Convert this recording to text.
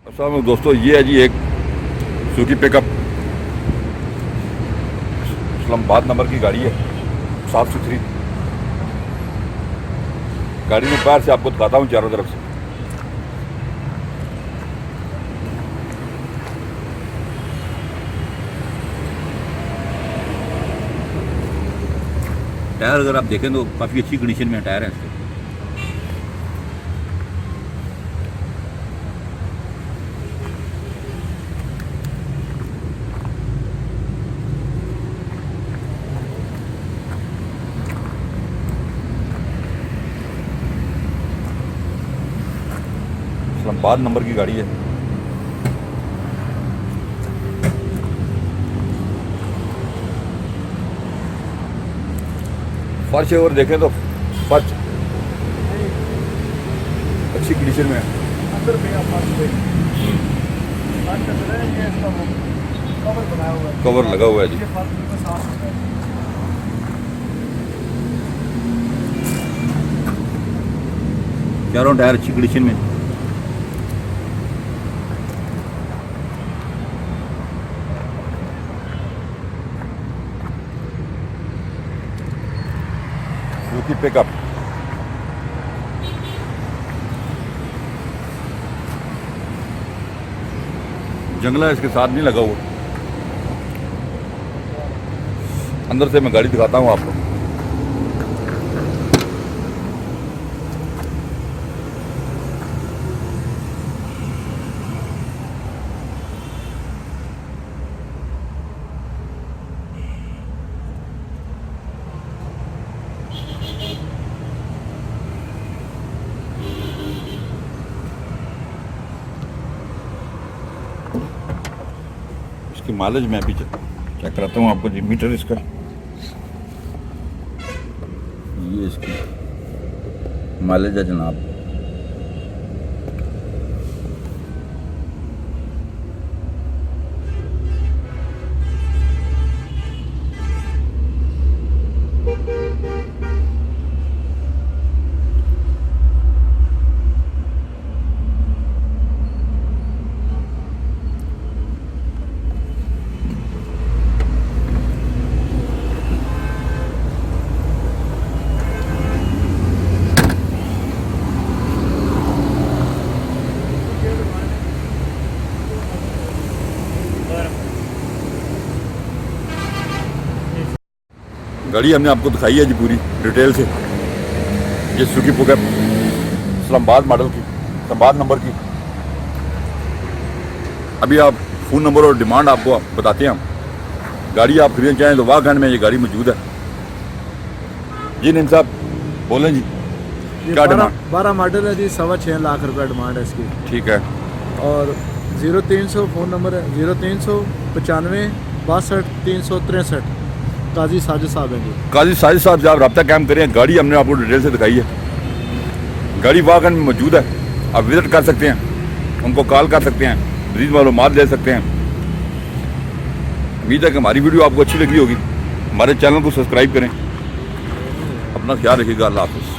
अस्सलाम वालेकुम दोस्तों, ये है जी एक सुजुकी पिकअप इस्लामाबाद नंबर की गाड़ी है। साफ़ सुथरी गाड़ी में बाहर से आपको दिखाता हूँ चारों तरफ से। टायर अगर आप देखें तो काफ़ी अच्छी कंडीशन में टायर है इसके। इस्लामाबाद नंबर की गाड़ी है। फर्श अगर देखें तो फर्श अच्छी कंडीशन में है। अंदर भी आप कवर बनाया हुआ है, कवर लगा हुआ है जी। ये फर्श बिल्कुल साफ सुथरा है। चारों टायर अच्छी कंडीशन में। सुजुकी पिकअप जंगला इसके साथ नहीं लगा हुआ। अंदर से मैं गाड़ी दिखाता हूँ आपको। इसकी माइलेज मैं भी चेक कराता हूँ आपको जी। मीटर इसका ये इसकी माइलेज है जनाब। गाड़ी हमने आपको दिखाई है जी पूरी डिटेल से। ये सुजुकी पिकअप इस्लामाबाद मॉडल की, इस्लामाबाद नंबर की। अभी आप फ़ोन नंबर और डिमांड आपको बताते हैं हम। गाड़ी आप खरीदना चाहें तो वाहगंज में ये गाड़ी मौजूद है जी। नीम साहब बोलें जी, क्या डिमांड? 12 मॉडल है जी, 6.25 लाख रुपए डिमांड है इसकी। ठीक है। और 0300 फ़ोन नंबर है, 0300 95 62 363। काजी साजिद साहब हैं जी। काजी साजिद साहब से आप रब्ता कायम करें। गाड़ी हमने आपको डिटेल से दिखाई है। गाड़ी वाहगंज में मौजूद है, आप विज़िट कर सकते हैं, उनको कॉल कर सकते हैं, मज़ीद मालूमात ले सकते हैं। उम्मीद है कि हमारी वीडियो आपको अच्छी लगी होगी। हमारे चैनल को सब्सक्राइब करें। अपना ख्याल रखिएगा। अल्लाह हाफ़िज़।